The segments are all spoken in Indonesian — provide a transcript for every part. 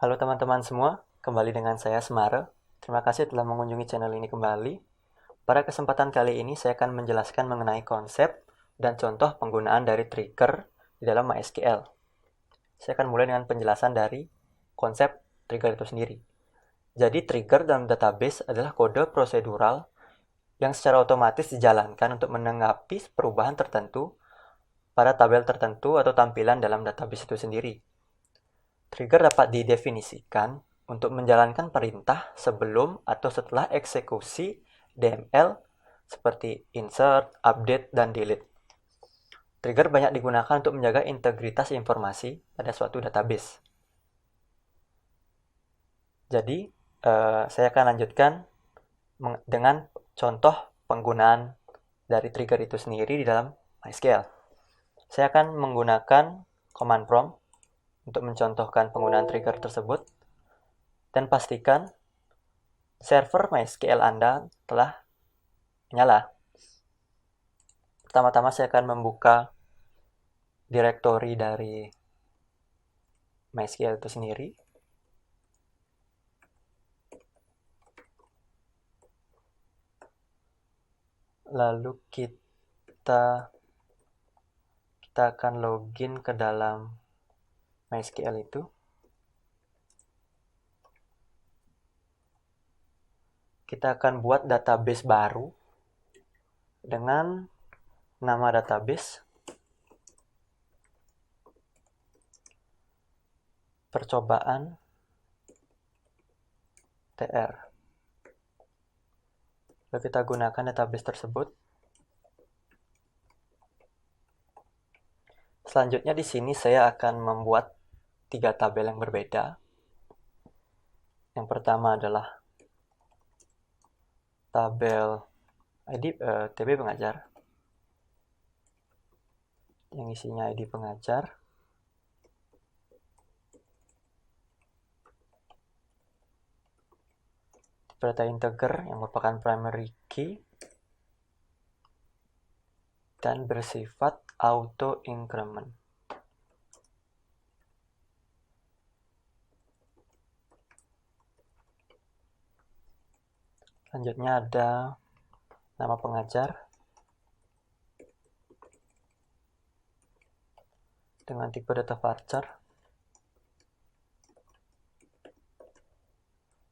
Halo teman-teman semua, kembali dengan saya Semara. Terima kasih telah mengunjungi channel ini kembali. Pada kesempatan kali ini saya akan menjelaskan mengenai konsep dan contoh penggunaan dari trigger di dalam MySQL. Saya akan mulai dengan penjelasan dari konsep trigger itu sendiri. Jadi trigger dalam database adalah kode prosedural yang secara otomatis dijalankan untuk menanggapi perubahan tertentu pada tabel tertentu atau tampilan dalam database itu sendiri. Trigger dapat didefinisikan untuk menjalankan perintah sebelum atau setelah eksekusi DML seperti insert, update, dan delete. Trigger banyak digunakan untuk menjaga integritas informasi pada suatu database. Jadi, saya akan lanjutkan dengan contoh penggunaan dari trigger itu sendiri di dalam MySQL. Saya akan menggunakan command prompt untuk mencontohkan penggunaan trigger tersebut dan pastikan server MySQL Anda telah nyala. Pertama-tama saya akan membuka direktori dari MySQL itu sendiri. Lalu kita akan login ke dalam MySQL itu. Kita akan buat database baru dengan nama database percobaan TR. Lalu kita gunakan database tersebut. Selanjutnya di sini saya akan membuat 3 tabel yang berbeda. Yang pertama adalah tabel ID TB pengajar yang isinya ID pengajar. Data integer yang merupakan primary key dan bersifat auto increment. Selanjutnya ada nama pengajar dengan tipe data varchar.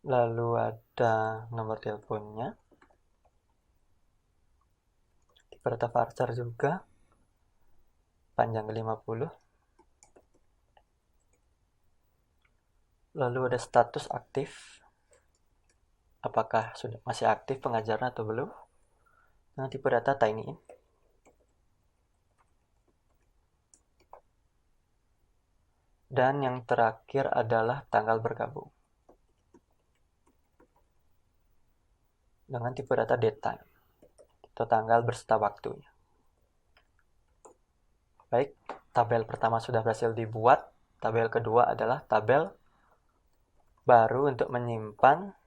Lalu ada nomor teleponnya, tipe data varchar juga, panjang 50. Lalu ada status aktif, apakah sudah masih aktif pengajarnya atau belum, dengan tipe data tinyIn. Dan yang terakhir adalah tanggal bergabung dengan tipe data datetime atau tanggal berserta waktunya. Baik, tabel pertama sudah berhasil dibuat. Tabel kedua adalah tabel baru untuk menyimpan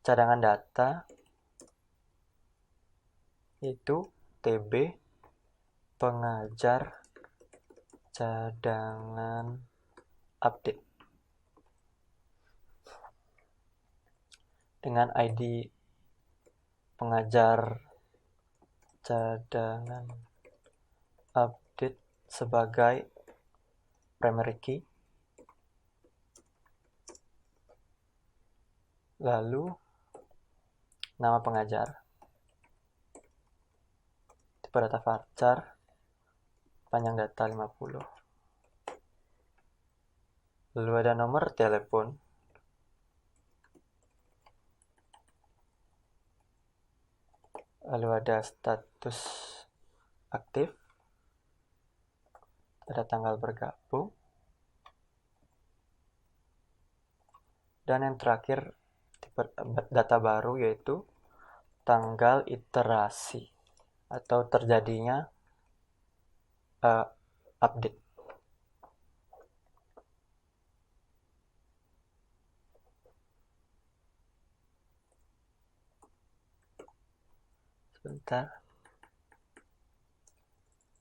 cadangan data, itu TB pengajar cadangan update dengan ID pengajar cadangan update sebagai primary key. Lalu nama pengajar, tipe data varchar, panjang data 50. Lalu ada nomor telepon, lalu ada status aktif, ada tanggal bergabung, dan yang terakhir tipe data baru yaitu tanggal iterasi atau terjadinya update. Sebentar,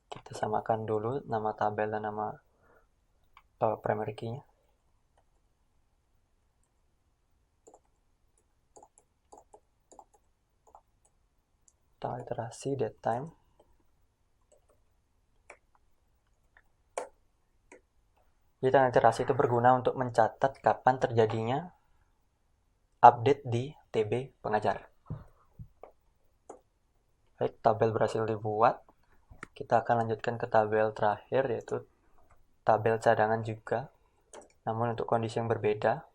kita samakan dulu nama tabel dan nama primary key-nya. tanggal iterasi, date time. Jadi tanggal iterasi itu berguna untuk mencatat kapan terjadinya update di TB pengajar. Baik, tabel berhasil dibuat. Kita akan lanjutkan ke tabel terakhir, yaitu tabel cadangan juga, namun untuk kondisi yang berbeda,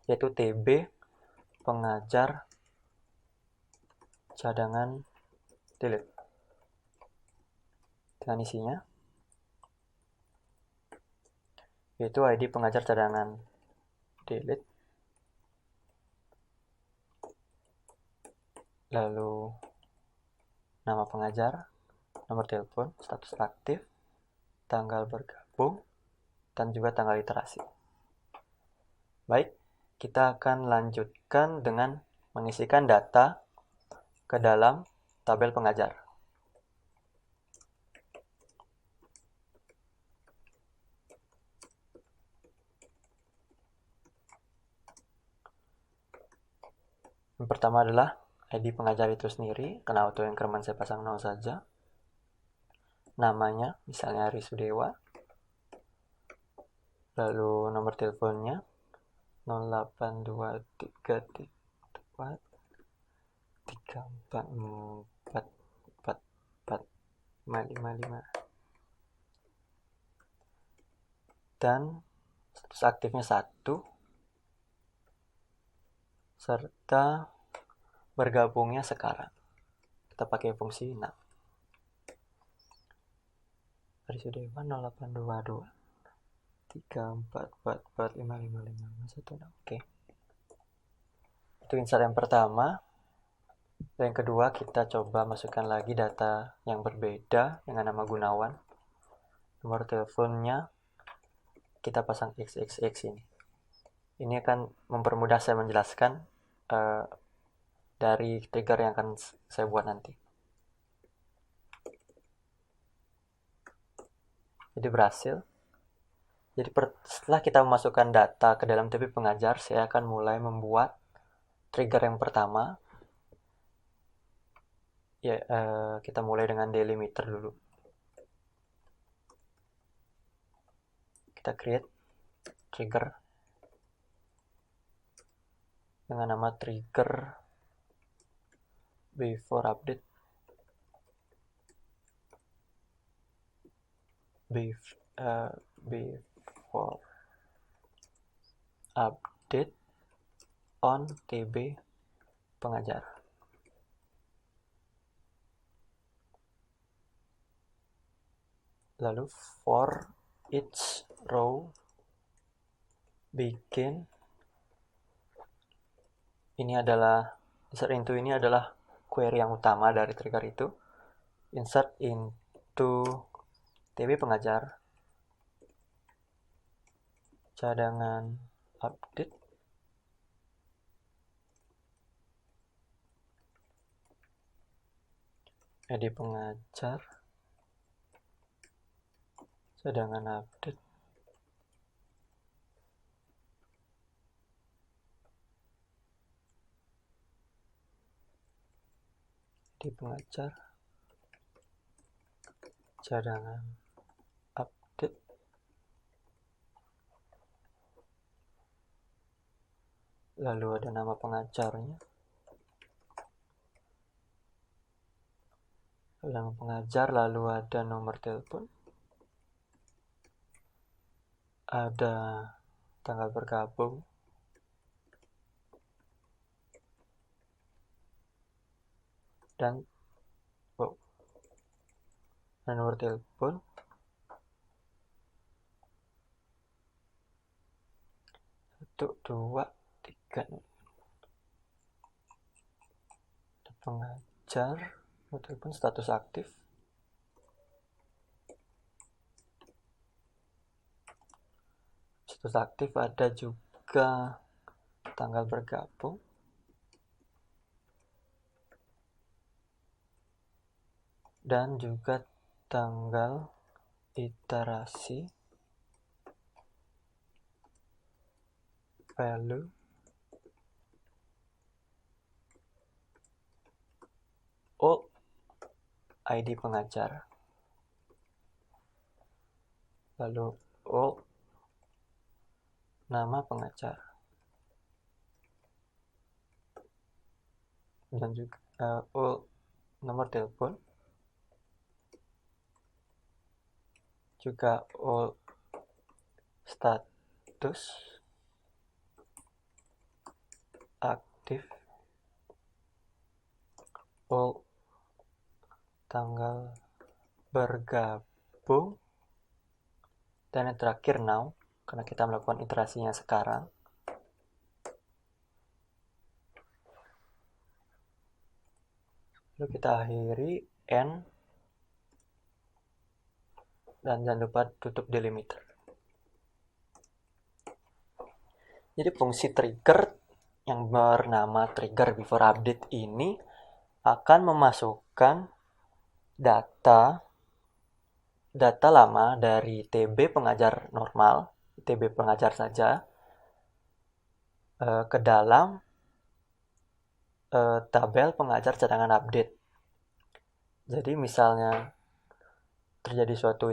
yaitu TB pengajar cadangan delete. Dengan isinya, yaitu ID pengajar cadangan delete, lalu nama pengajar, nomor telepon, status aktif, tanggal bergabung, dan juga tanggal iterasi. Baik, kita akan lanjutkan dengan mengisikan data ke dalam tabel pengajar. Yang pertama adalah ID pengajar itu sendiri, karena auto increment saya pasang 0 saja. Namanya, misalnya Ari Sudewa. Lalu nomor teleponnya 082334444555. Dan status aktifnya 1, serta bergabungnya sekarang. Kita pakai fungsi now. Ari Sudewa 0822 34445555. Oke. Itu insert yang pertama. Dan yang kedua, kita coba masukkan lagi data yang berbeda dengan nama Gunawan. Nomor teleponnya kita pasang XXX ini. Ini akan mempermudah saya menjelaskan dari trigger yang akan saya buat nanti. Jadi berhasil. Jadi setelah kita memasukkan data ke dalam TB pengajar, saya akan mulai membuat trigger yang pertama. Ya, kita mulai dengan delimiter dulu. Kita create trigger dengan nama trigger before update. Before update on TB pengajar. Lalu for each row begin, ini adalah insert into, ini adalah query yang utama dari trigger itu. Insert into TB pengajar cadangan update. ID pengajar cadangan update. ID pengajar cadangan update. Lalu ada nama pengajarnya. Nama pengajar, lalu ada nomor telepon. Ada tanggal bergabung. Dan nomor telepon. Satu, dua, tiga. Ada pengajar, nomor telepon, status aktif. Status aktif ada juga tanggal bergabung. Dan juga tanggal iterasi, value, all ID pengajar, lalu all nama pengajar, dan juga all nomor telepon, juga all status aktif, all tanggal bergabung, dan yang terakhir now, karena kita melakukan iterasinya sekarang. Lalu kita akhiri end, dan jangan lupa tutup delimiter. Jadi fungsi trigger yang bernama trigger before update ini akan memasukkan data lama dari TB pengajar normal, TB pengajar saja, ke dalam tabel pengajar cadangan update. Jadi misalnya terjadi suatu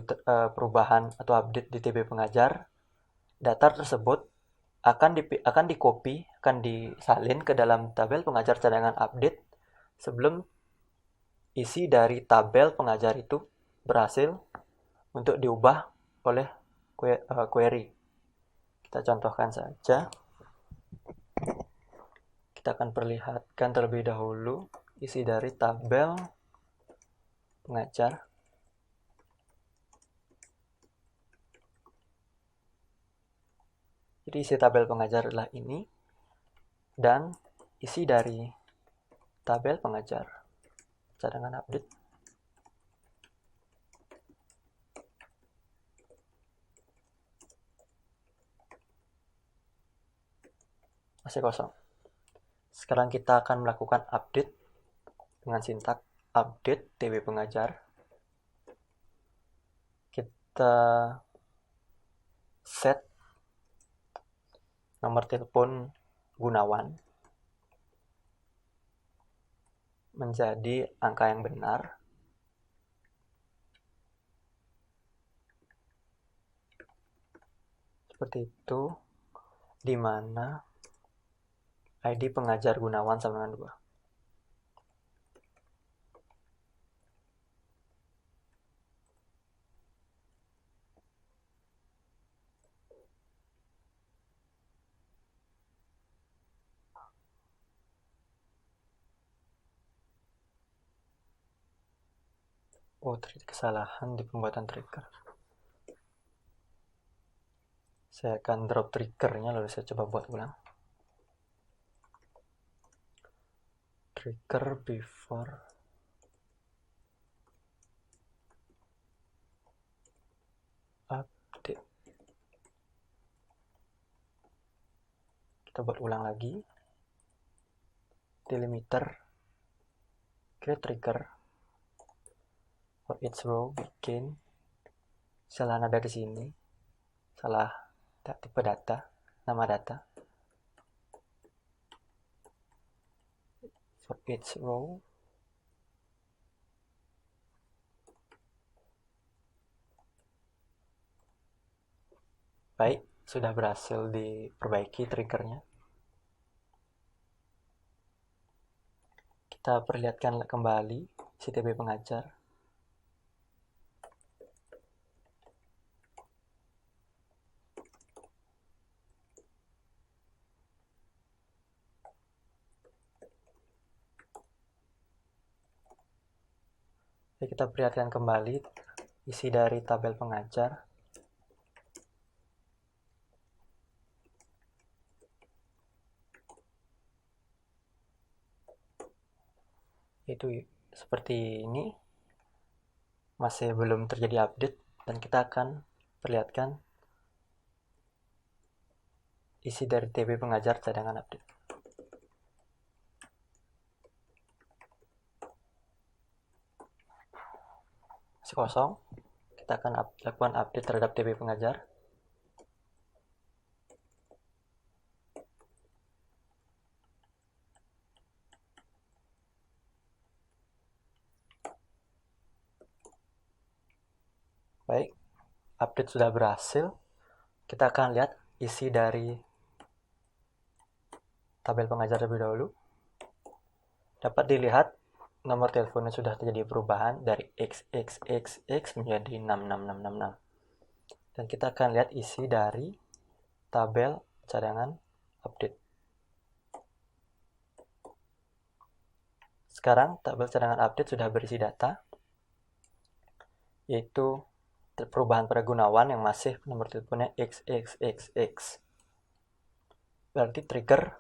perubahan atau update di TB pengajar, data tersebut akan di-copy, akan disalin ke dalam tabel pengajar cadangan update sebelum isi dari tabel pengajar itu berhasil untuk diubah oleh query. Kita contohkan saja. Kita akan perlihatkan terlebih dahulu isi dari tabel pengajar. Jadi isi tabel pengajar adalah ini, dan isi dari tabel pengajar cadangan update masih kosong. Sekarang kita akan melakukan update dengan sintak update TB pengajar. Kita set nomor telepon Gunawan menjadi angka yang benar. Seperti itu, di mana ID pengajar Gunawan sama dengan 2. Oh, terjadi kesalahan di pembuatan trigger. Saya akan drop triggernya, lalu saya coba buat ulang. Trigger before update. Kita buat ulang lagi. Delimiter, create trigger. For each row, bikin salah nada di sini, salah tipe data, nama data. For each row, baik, sudah berhasil diperbaiki triggernya. Kita perlihatkan kembali CTB pengajar. Jadi kita perlihatkan kembali isi dari tabel pengajar. Itu seperti ini, masih belum terjadi update, dan kita akan perlihatkan isi dari TB pengajar cadangan update. Masih kosong. Kita akan lakukan update terhadap TB pengajar. update sudah berhasil. Kita akan lihat isi dari tabel pengajar terlebih dahulu. Dapat dilihat nomor teleponnya sudah terjadi perubahan dari XXXX menjadi 66666. Dan kita akan lihat isi dari tabel cadangan update. Sekarang tabel cadangan update sudah berisi data, yaitu perubahan pada Gunawan yang masih nomor teleponnya XXXX. Berarti trigger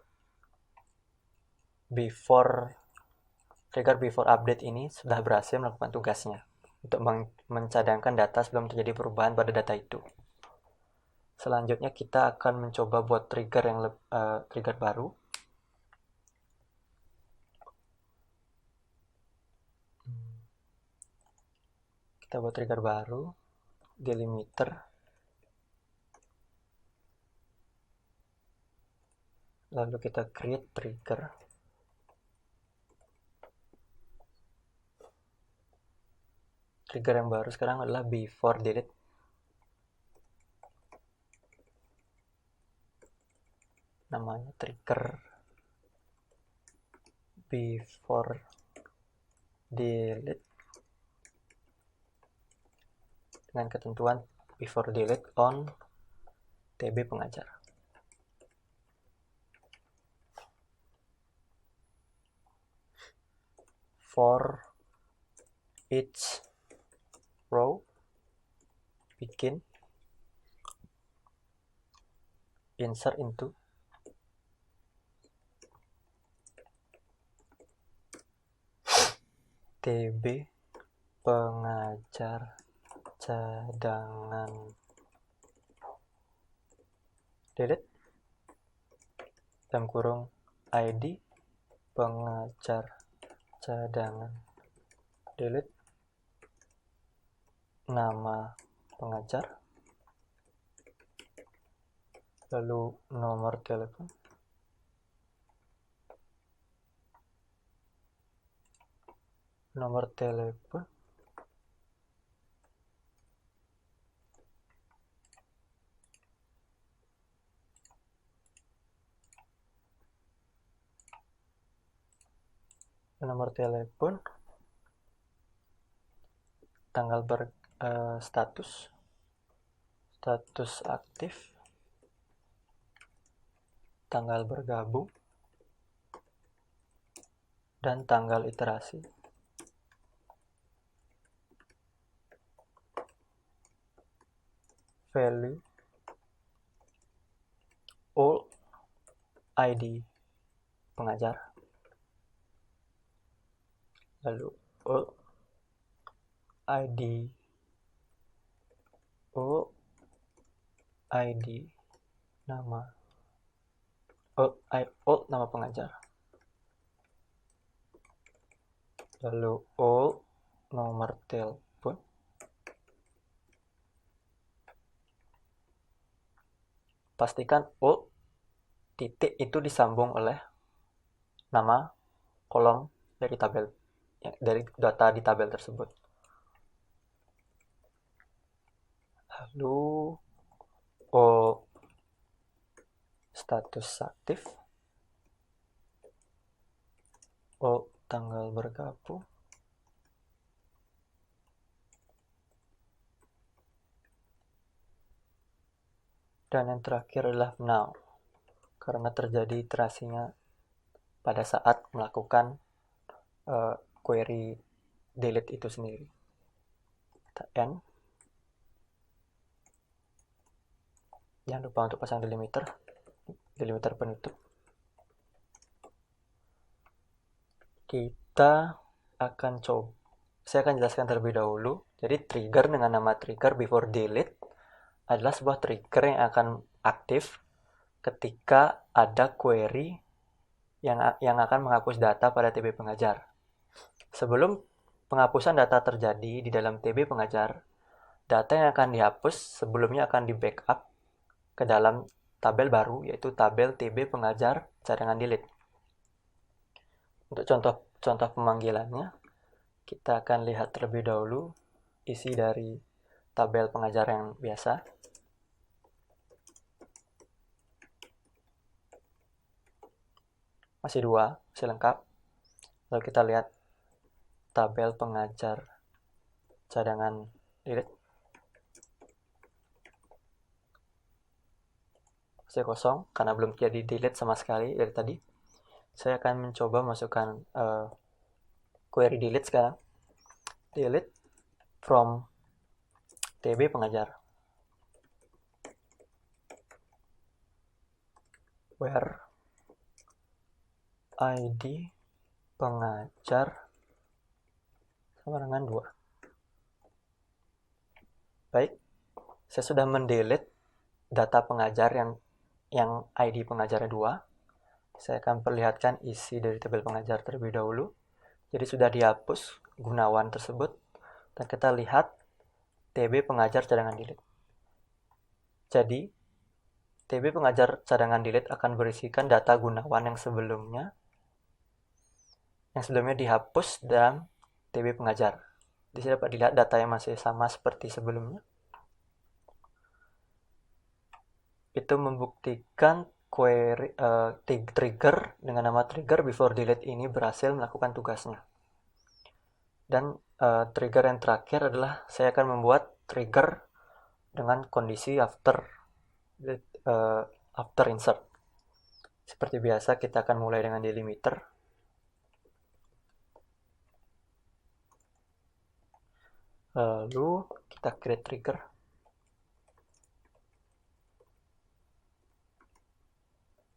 before update ini sudah berhasil melakukan tugasnya untuk mencadangkan data sebelum terjadi perubahan pada data itu. Selanjutnya kita akan mencoba buat trigger baru. Kita buat trigger baru, delimiter, lalu kita create trigger. Trigger yang baru sekarang adalah before delete. Namanya trigger before delete dengan ketentuan before delete on TB pengajar. For each row, bikin insert into TB pengajar cadangan delete dalam kurung ID pengajar cadangan delete nama pengajar, lalu nomor telepon, tanggal status aktif, tanggal bergabung, dan tanggal iterasi. Value all ID pengajar, lalu all ID nama nama pengajar, lalu all nomor telepon, pastikan all titik itu disambung oleh nama kolom dari tabel dari data di tabel tersebut. Lalu status aktif, tanggal bergabung, dan yang terakhir adalah now, karena terjadi iterasinya pada saat melakukan query delete itu sendiri. Kita end. Jangan lupa untuk pasang delimiter penutup. Saya akan jelaskan terlebih dahulu. Jadi trigger dengan nama trigger before delete adalah sebuah trigger yang akan aktif ketika ada query yang akan menghapus data pada TB pengajar. Sebelum penghapusan data terjadi di dalam TB pengajar, data yang akan dihapus sebelumnya akan di backup ke dalam tabel baru, yaitu tabel TB pengajar cadangan delete. Untuk contoh pemanggilannya, kita akan lihat terlebih dahulu isi dari tabel pengajar yang biasa. Masih 2, masih lengkap. Lalu kita lihat tabel pengajar cadangan delete. Masih kosong karena belum jadi delete sama sekali dari tadi. Saya akan mencoba masukkan query delete sekarang. Delete from TB pengajar. Where ID pengajar sama dengan 2. Baik, saya sudah mendelete data pengajar yang ID pengajarnya 2. Saya akan perlihatkan isi dari tabel pengajar terlebih dahulu. Jadi sudah dihapus gunawan tersebut, dan kita lihat TB pengajar cadangan delete. Jadi TB pengajar cadangan delete akan berisikan data gunawan yang sebelumnya dihapus dalam TB pengajar. Di sini dapat dilihat data yang masih sama seperti sebelumnya. Itu membuktikan query trigger dengan nama trigger before delete ini berhasil melakukan tugasnya. Dan trigger yang terakhir adalah saya akan membuat trigger dengan kondisi after insert. Seperti biasa kita akan mulai dengan delimiter. Lalu kita create trigger.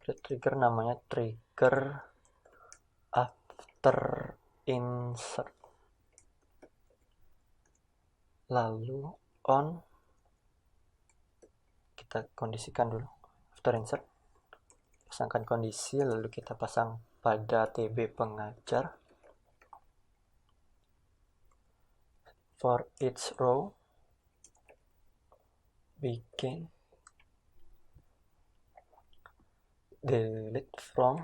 Create trigger namanya trigger after insert. Lalu on, kita kondisikan dulu after insert, pasangkan kondisi, lalu kita pasang pada TB pengajar. For each row begin delete from.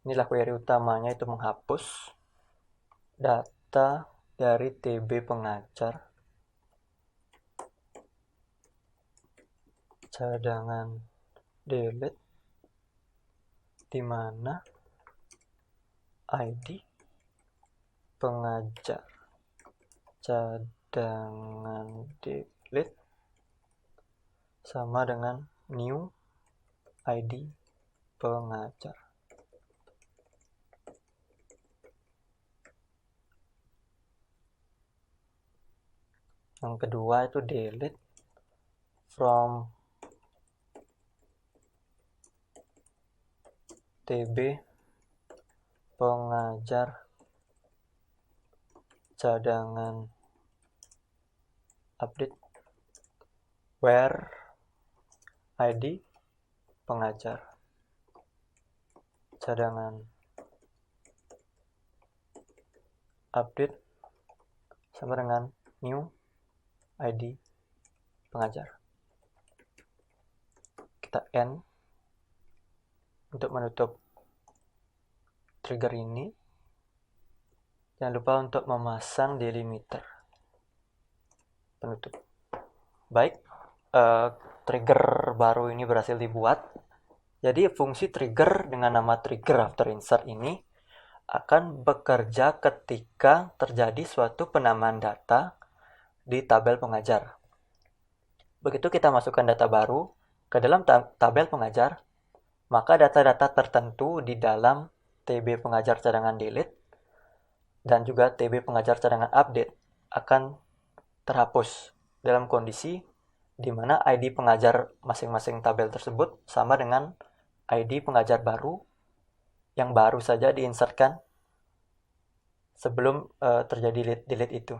Inilah query utamanya, itu menghapus data dari TB pengajar cadangan delete, di mana ID pengajar cadangan delete sama dengan new ID pengajar. Yang kedua itu delete from TB pengajar cadangan update where ID pengajar cadangan update sama dengan new ID pengajar. Kita end untuk menutup trigger ini. Jangan lupa untuk memasang delimiter penutup. Baik, trigger baru ini berhasil dibuat. Jadi fungsi trigger dengan nama trigger after insert ini akan bekerja ketika terjadi suatu penambahan data di tabel pengajar. Begitu kita masukkan data baru ke dalam tabel pengajar, maka data-data tertentu di dalam TB pengajar cadangan delete dan juga TB pengajar cadangan update akan terhapus dalam kondisi di mana ID pengajar masing-masing tabel tersebut sama dengan ID pengajar baru yang baru saja diinsertkan sebelum terjadi delete itu.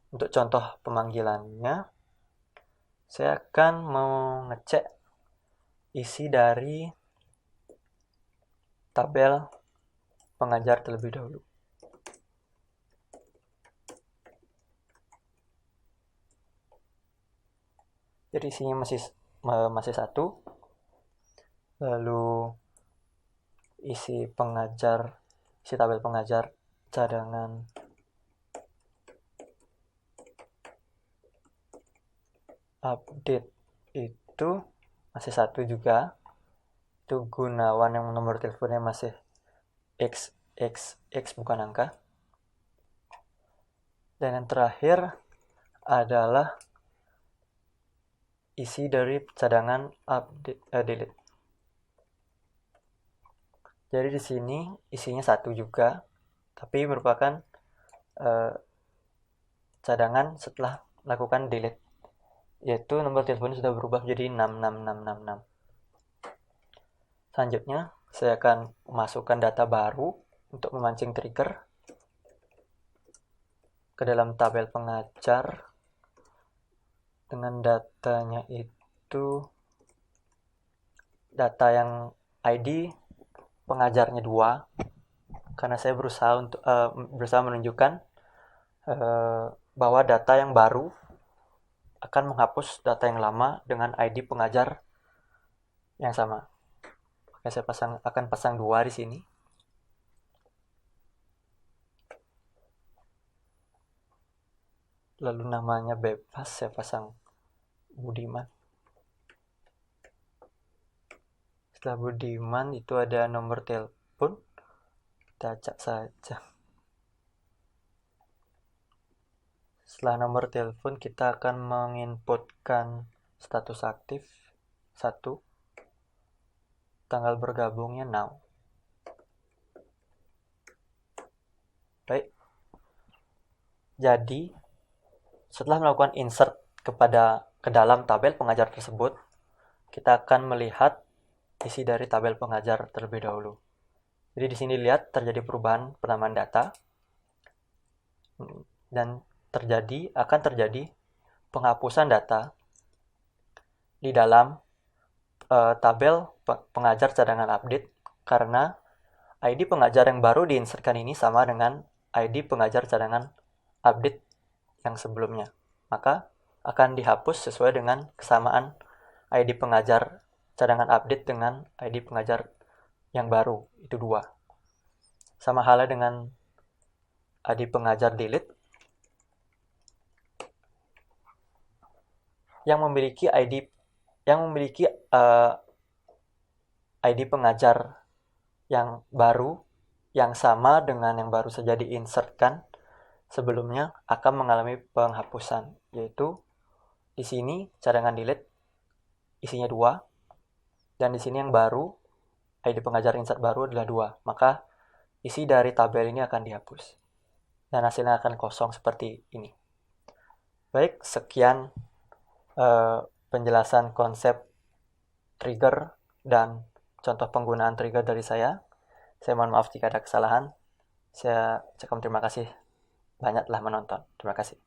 Untuk contoh pemanggilannya, saya akan mengecek isi dari tabel pengajar terlebih dahulu. Jadi isinya masih 1. Lalu isi tabel pengajar cadangan update itu masih 1 juga. Itu Gunawan yang nomor teleponnya masih XXX bukan angka. Dan yang terakhir adalah isi dari cadangan update delete. Jadi di sini isinya 1 juga, tapi merupakan cadangan setelah lakukan delete, yaitu nomor telepon sudah berubah menjadi 66666. Selanjutnya saya akan memasukkan data baru untuk memancing trigger ke dalam tabel pengajar. Dengan datanya itu data yang ID pengajarnya 2, karena saya berusaha menunjukkan bahwa data yang baru akan menghapus data yang lama dengan ID pengajar yang sama. Maka saya akan pasang 2 di sini. Lalu namanya bebas, saya pasang Budiman. Setelah Budiman itu ada nomor telepon, kita acak saja. Setelah nomor telepon kita akan menginputkan status aktif 1, tanggal bergabungnya now. Baik, jadi setelah melakukan insert ke dalam tabel pengajar tersebut, kita akan melihat isi dari tabel pengajar terlebih dahulu. Jadi di sini lihat terjadi perubahan penamaan data dan akan terjadi penghapusan data di dalam tabel pengajar cadangan update, karena ID pengajar yang baru diinsertkan ini sama dengan ID pengajar cadangan update yang sebelumnya. Maka akan dihapus sesuai dengan kesamaan ID pengajar cadangan update dengan ID pengajar yang baru, itu 2. Sama halnya dengan ID pengajar delete yang memiliki ID pengajar yang baru yang sama dengan yang baru saja diinsertkan sebelumnya akan mengalami penghapusan, yaitu di sini cadangan delete isinya 2, dan di sini yang baru ID pengajar insert baru adalah 2. Maka isi dari tabel ini akan dihapus dan hasilnya akan kosong seperti ini. Baik, sekian penjelasan konsep trigger dan contoh penggunaan trigger dari saya. Saya mohon maaf jika ada kesalahan. Saya ucapkan terima kasih banyak telah menonton. Terima kasih.